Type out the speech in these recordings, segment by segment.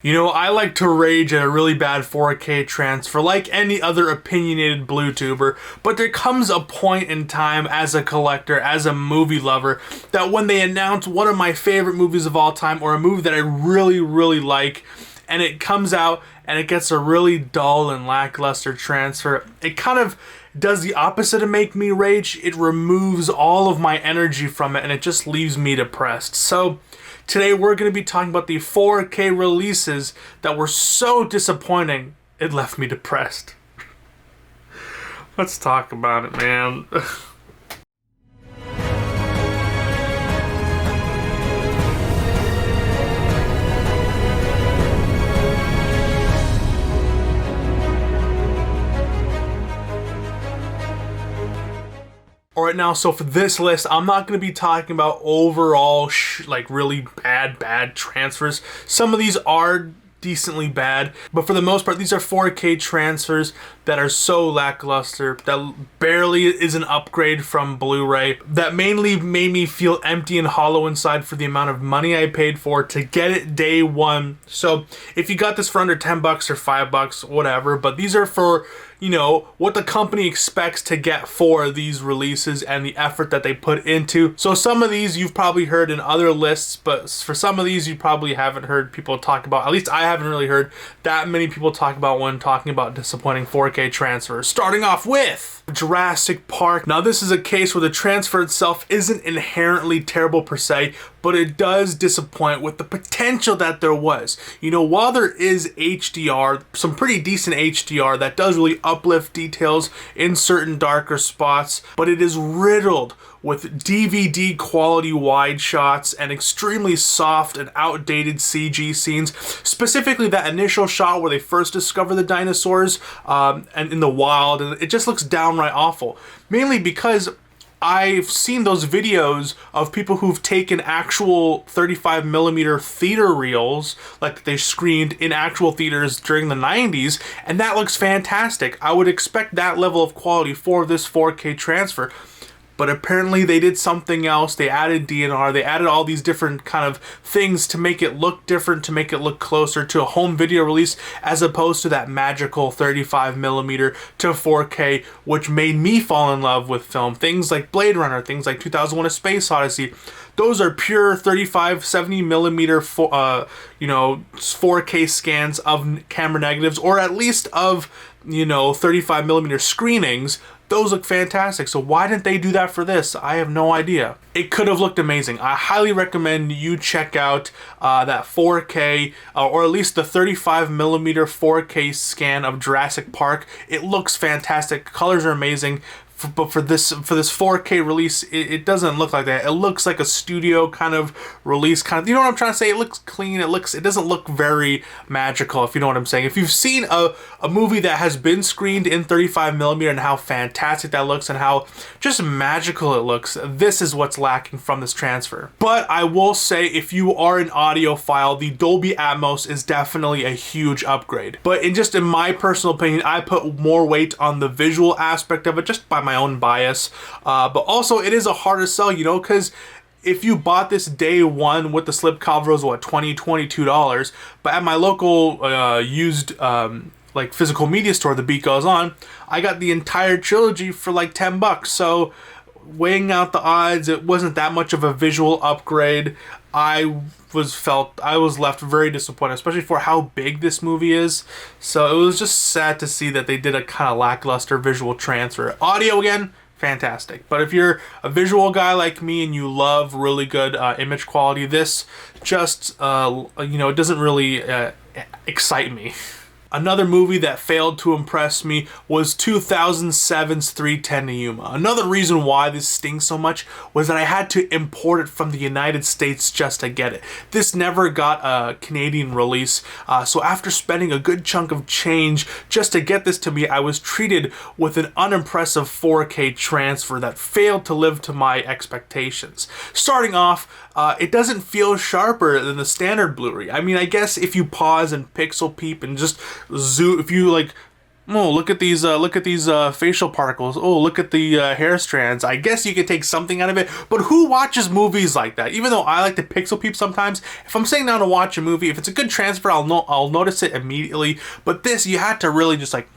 You know, I like to rage at a really bad 4K transfer like any other opinionated Bluetuber, but there comes a point in time as a collector, as a movie lover, that when they announce one of my favorite movies of all time or a movie that I really like, and it comes out and it gets a really dull and lackluster transfer, it kind of does the opposite of make me rage. It removes all of my energy from it and it just leaves me depressed. So today we're going to be talking about the 4K releases that were so disappointing it left me depressed. Let's talk about it, man. Alright, now, so for this list, I'm not going to be talking about overall, like, really bad transfers. Some of these are decently bad, but for the most part, these are 4K transfers that are so lackluster, that barely is an upgrade from Blu-ray, that mainly made me feel empty and hollow inside for the amount of money I paid for to get it day one. So if you got this for under 10 bucks or 5 bucks, whatever, but these are for, you know, what the company expects to get for these releases and the effort that they put into. So some of these you've probably heard in other lists, but for some of these you probably haven't heard people talk about. At least I haven't really heard that many people talk about when talking about disappointing 4K transfers. Starting off with Jurassic Park. Now this is a case where the transfer itself isn't inherently terrible per se, but it does disappoint with the potential that there was. You know, while there is HDR, some pretty decent HDR that does really uplift details in certain darker spots, but it is riddled with DVD quality wide shots and extremely soft and outdated CG scenes. Specifically that initial shot where they first discover the dinosaurs and in the wild, and it just looks downright awful. Mainly because I've seen those videos of people who've taken actual 35mm theater reels, like they screened in actual theaters during the 90s, and that looks fantastic. I would expect that level of quality for this 4K transfer. But apparently they did something else. They added DNR, they added all these different kind of things to make it look different, to make it look closer to a home video release, as opposed to that magical 35mm to 4K, which made me fall in love with film. Things like Blade Runner, things like 2001: A Space Odyssey. Those are pure 35, 70mm, you know, 4K scans of camera negatives, or at least of, you know, 35mm screenings. Those look fantastic. So why didn't they do that for this? I have no idea. It could have looked amazing. I highly recommend you check out that 4K, or at least the 35mm 4K scan of Jurassic Park. It looks fantastic. Colors are amazing. But for this 4K release, it doesn't look like that. It looks like a studio kind of release, kind of, you know what I'm trying to say? It looks clean. It doesn't look very magical, if you know what I'm saying. If you've seen a movie that has been screened in 35mm and how fantastic that looks and how just magical it looks, this is what's lacking from this transfer. But I will say, if you are an audiophile, the Dolby Atmos is definitely a huge upgrade. But in my personal opinion, I put more weight on the visual aspect of it, just by my own bias, but also it is a harder sell, you know, because if you bought this day one with the slipcover, it was what, $20, $22, but at my local used like physical media store, The Beat Goes On, I got the entire trilogy for like 10 bucks. So weighing out the odds, it wasn't that much of a visual upgrade. I was left very disappointed, especially for how big this movie is. So it was just sad to see that they did a kind of lackluster visual transfer. Audio, again, fantastic. But if you're a visual guy like me and you love really good image quality, this just, you know, it doesn't really excite me. Another movie that failed to impress me was 2007's 3:10 to Yuma. Another reason why this stings so much was that I had to import it from the United States just to get it. This never got a Canadian release, so after spending a good chunk of change just to get this to me, I was treated with an unimpressive 4K transfer that failed to live to my expectations. Starting off, it doesn't feel sharper than the standard Blu-ray. I mean, I guess if you pause and pixel peep and just zoom, if you like Oh, look at these facial particles. Oh, look at the hair strands. I guess you could take something out of it, but who watches movies like that? Even though I like to pixel peep sometimes, if I'm sitting down to watch a movie, if it's a good transfer, I'll notice it immediately. But this, you had to really just like,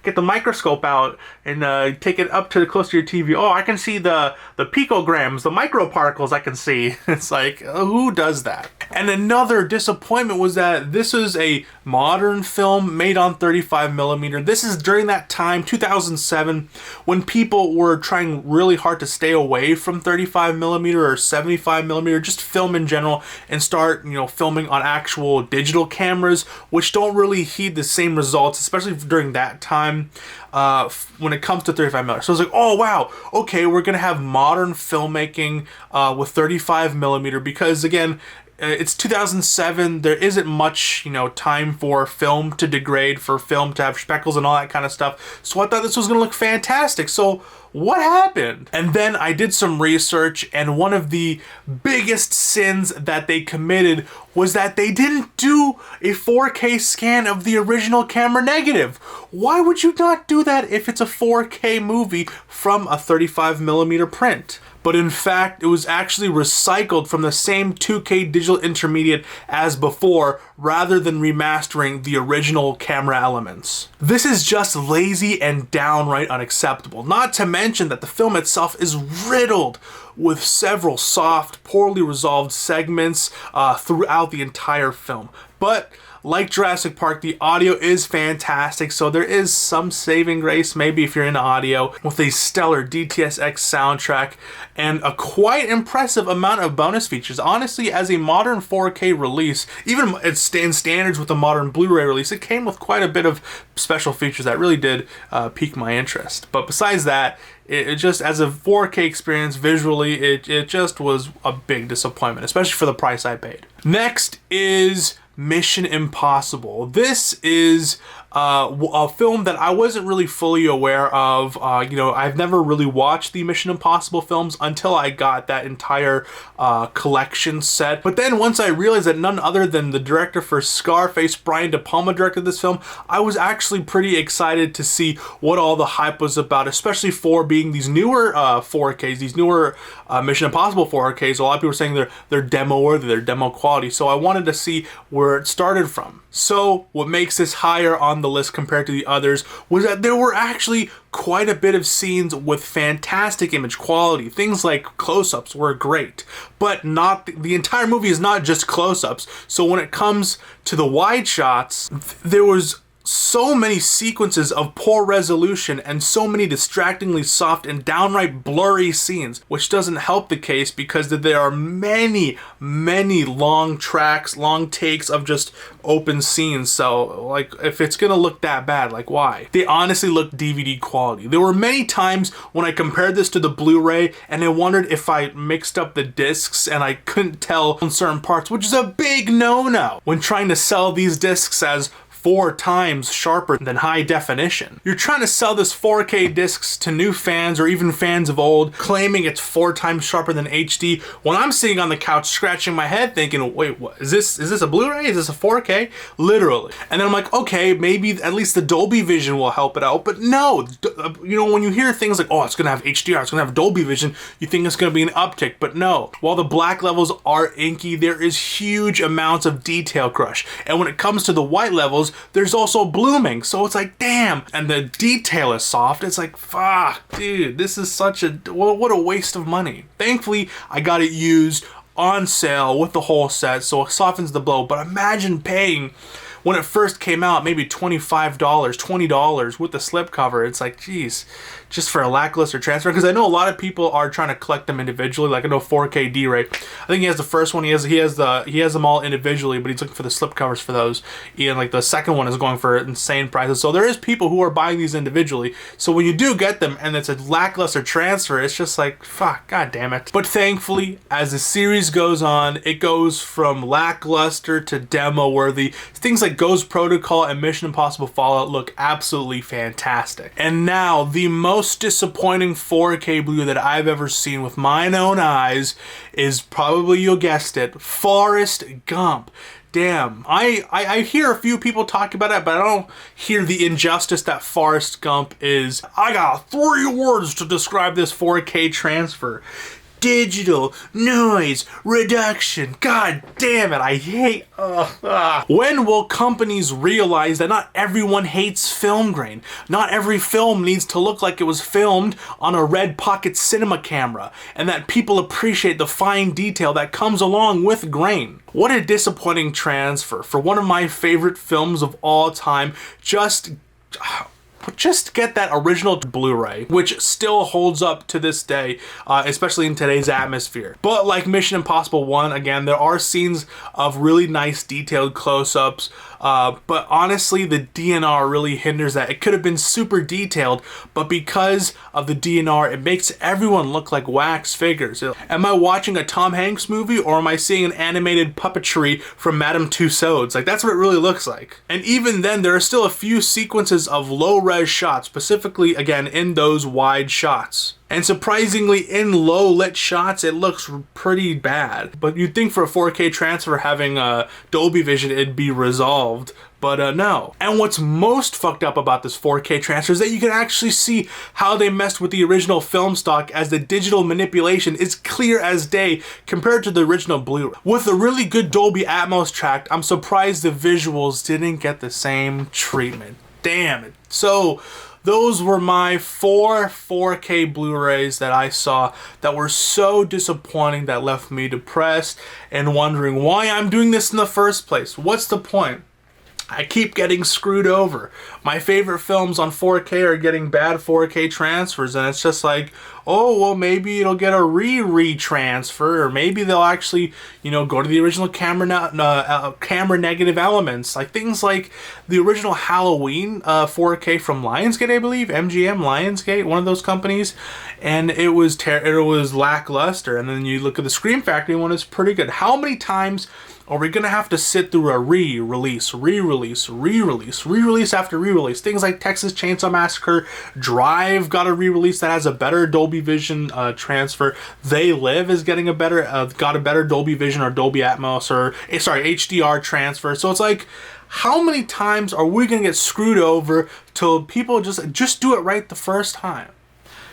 get the microscope out and take it up to close to your TV. Oh, I can see the picograms, the microparticles I can see. It's like, who does that? And another disappointment was that this is a modern film made on 35mm. This is during that time, 2007, when people were trying really hard to stay away from 35mm or 75mm, just film in general, and start, filming on actual digital cameras, which don't really heed the same results, especially during that time. When it comes to 35mm. So it's like, oh wow, okay, we're gonna have modern filmmaking with 35mm, because again, it's 2007, there isn't much, time for film to degrade, for film to have speckles and all that kind of stuff. So I thought this was gonna look fantastic. So what happened? And then I did some research, and one of the biggest sins that they committed was that they didn't do a 4K scan of the original camera negative. Why would you not do that if it's a 4K movie from a 35mm print? But in fact, it was actually recycled from the same 2K digital intermediate as before, rather than remastering the original camera elements. This is just lazy and downright unacceptable. Not to mention that the film itself is riddled with several soft, poorly resolved segments throughout the entire film. But like Jurassic Park, the audio is fantastic, so there is some saving grace, maybe if you're into audio, with a stellar DTS:X soundtrack and a quite impressive amount of bonus features. Honestly, as a modern 4K release, even in standards with a modern Blu-ray release, it came with quite a bit of special features that really did pique my interest. But besides that, it just, as a 4K experience visually, it just was a big disappointment, especially for the price I paid. Next is Mission Impossible. This is a film that I wasn't really fully aware of. I've never really watched the Mission Impossible films until I got that entire collection set. But then once I realized that none other than the director for Scarface, Brian De Palma, directed this film, I was actually pretty excited to see what all the hype was about, especially for being these newer 4Ks, these newer Mission Impossible 4Ks. A lot of people are saying they're demo worthy, they're demo quality. So I wanted to see where it started from. So what makes this higher on the list compared to the others was that there were actually quite a bit of scenes with fantastic image quality. Things like close-ups were great, but not the entire movie is not just close-ups. So when it comes to the wide shots, there was so many sequences of poor resolution and so many distractingly soft and downright blurry scenes, which doesn't help the case because there are many long tracks, long takes of just open scenes. So like, if it's gonna look that bad, like why? They honestly look DVD quality. There were many times when I compared this to the Blu-ray and I wondered if I mixed up the discs and I couldn't tell on certain parts, which is a big no-no when trying to sell these discs as 4 times sharper than high definition. You're trying to sell this 4K discs to new fans or even fans of old, claiming it's 4 times sharper than HD, when I'm sitting on the couch scratching my head thinking, wait, what is this? Is this a Blu-ray? Is this a 4K? Literally. And then I'm like, okay, maybe at least the Dolby Vision will help it out, but no. When you hear things like, oh, it's gonna have HDR, it's gonna have Dolby Vision, you think it's gonna be an uptick, but no. While the black levels are inky, there is huge amounts of detail crush. And when it comes to the white levels, there's also blooming, so it's like, damn. And the detail is soft. It's like, fuck, dude, this is such a, what a waste of money. Thankfully, I got it used on sale with the whole set, so it softens the blow. But imagine paying, when it first came out, maybe $25, $20 with the slipcover. It's like, geez, just for a lackluster transfer. Because I know a lot of people are trying to collect them individually. Like I know 4K D-Ray. I think he has the first one. He has them all individually, but he's looking for the slipcovers for those. And like the second one is going for insane prices. So there is people who are buying these individually. So when you do get them and it's a lackluster transfer, it's just like, fuck, god damn it. But thankfully, as the series goes on, it goes from lackluster to demo worthy. Things like Ghost Protocol and Mission Impossible Fallout look absolutely fantastic. And now, the most disappointing 4K Blu that I've ever seen with mine own eyes is probably, you guessed it, Forrest Gump. damn. I hear a few people talk about it, but I don't hear the injustice that Forrest Gump is. I got 3 words to describe this 4K transfer. Digital noise reduction. God damn it, I hate. When will companies realize that not everyone hates film grain? Not every film needs to look like it was filmed on a red pocket cinema camera, and that people appreciate the fine detail that comes along with grain. What a disappointing transfer for one of my favorite films of all time. Just get that original Blu-ray, which still holds up to this day, especially in today's atmosphere. But like Mission Impossible 1, again, there are scenes of really nice detailed close-ups, but honestly, the DNR really hinders that. It could have been super detailed, but because of the DNR, it makes everyone look like wax figures. Am I watching a Tom Hanks movie, or am I seeing an animated puppetry from Madame Tussauds? Like, that's what it really looks like. And even then, there are still a few sequences of low-res shots, specifically, again, in those wide shots. And surprisingly, in low-lit shots, it looks pretty bad. But you'd think for a 4K transfer having Dolby Vision, it'd be resolved. But no. And what's most fucked up about this 4K transfer is that you can actually see how they messed with the original film stock, as the digital manipulation is clear as day compared to the original Blu-ray. With a really good Dolby Atmos track, I'm surprised the visuals didn't get the same treatment. Damn it. So those were my 4 4K Blu-rays that I saw that were so disappointing, that left me depressed and wondering why I'm doing this in the first place. What's the point? I keep getting screwed over. My favorite films on 4K are getting bad 4K transfers, and it's just like, oh, well, maybe it'll get a re-transfer, or maybe they'll actually, you know, go to the original camera negative elements, like things like the original Halloween 4K from Lionsgate, I believe, MGM, Lionsgate, one of those companies, and it was lackluster. And then you look at the Scream Factory one, it's pretty good. How many times are we gonna have to sit through a re-release after re-release? Things like Texas Chainsaw Massacre, Drive got a re-release that has a better Dolby Vision transfer. They Live is getting a better, got a better Dolby Vision or Dolby Atmos, or HDR transfer. So it's like, how many times are we gonna get screwed over till people just do it right the first time?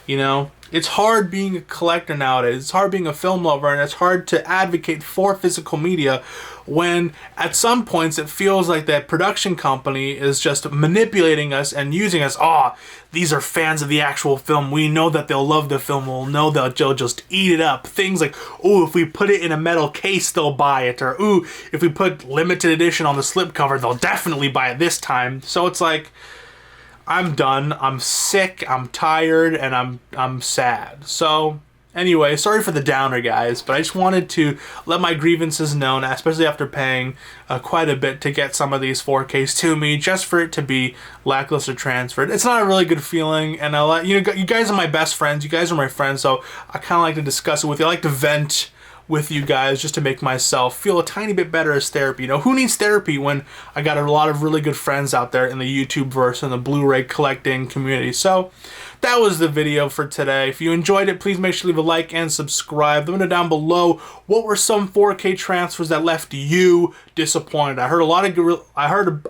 You know? It's hard being a collector nowadays. It's hard being a film lover, and it's hard to advocate for physical media when at some points it feels like that production company is just manipulating us and using us. Oh, these are fans of the actual film. We know that they'll love the film. We'll know that they'll just eat it up. Things like, oh, if we put it in a metal case, they'll buy it. Or, ooh, if we put limited edition on the slipcover, they'll definitely buy it this time. So it's like, I'm done, I'm sick, I'm tired, and I'm sad. So anyway, sorry for the downer, guys, but I just wanted to let my grievances known, especially after paying quite a bit to get some of these 4Ks to me, just for it to be lackluster transferred. It's not a really good feeling, and you guys are my best friends, you guys are my friends, so I kind of like to discuss it with you. I like to vent with you guys just to make myself feel a tiny bit better as therapy. You know, who needs therapy when I got a lot of really good friends out there in the YouTube verse and the Blu-ray collecting community? So that was the video for today. If you enjoyed it, please make sure to leave a like and subscribe. Let me know down below, what were some 4K transfers that left you disappointed? I heard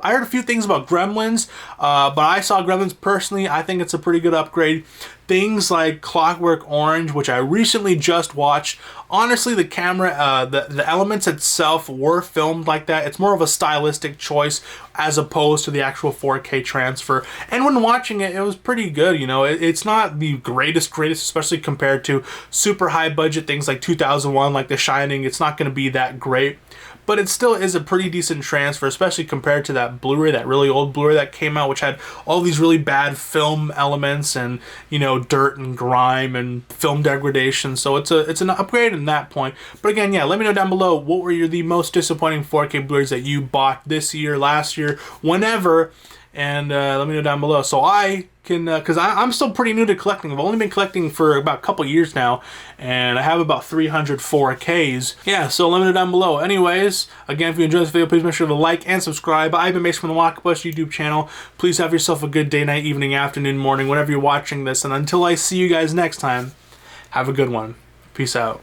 a few things about Gremlins, but I saw Gremlins personally. I think it's a pretty good upgrade. Things like Clockwork Orange, which I recently just watched. Honestly, the camera, the elements itself were filmed like that. It's more of a stylistic choice as opposed to the actual 4K transfer. And when watching it, it was pretty good. You know, it's not the greatest, especially compared to super high budget things like 2001, like The Shining. It's not going to be that great. But it still is a pretty decent transfer, especially compared to that Blu-ray, that really old Blu-ray that came out, which had all these really bad film elements and, you know, dirt and grime and film degradation. So it's an upgrade in that point. But again, yeah, let me know down below, what were the most disappointing 4K Blu-rays that you bought this year, last year, whenever, and let me know down below so I can, because I'm still pretty new to collecting. I've only been collecting for about a couple years now, and I have about 300 4Ks. Yeah, so let me know down below. Anyways, again, if you enjoyed this video, please make sure to like and subscribe. I've been Mason from the Lacklustre YouTube channel. Please have yourself a good day, night, evening, afternoon, morning, whenever you're watching this, and until I see you guys next time, have a good one. Peace out.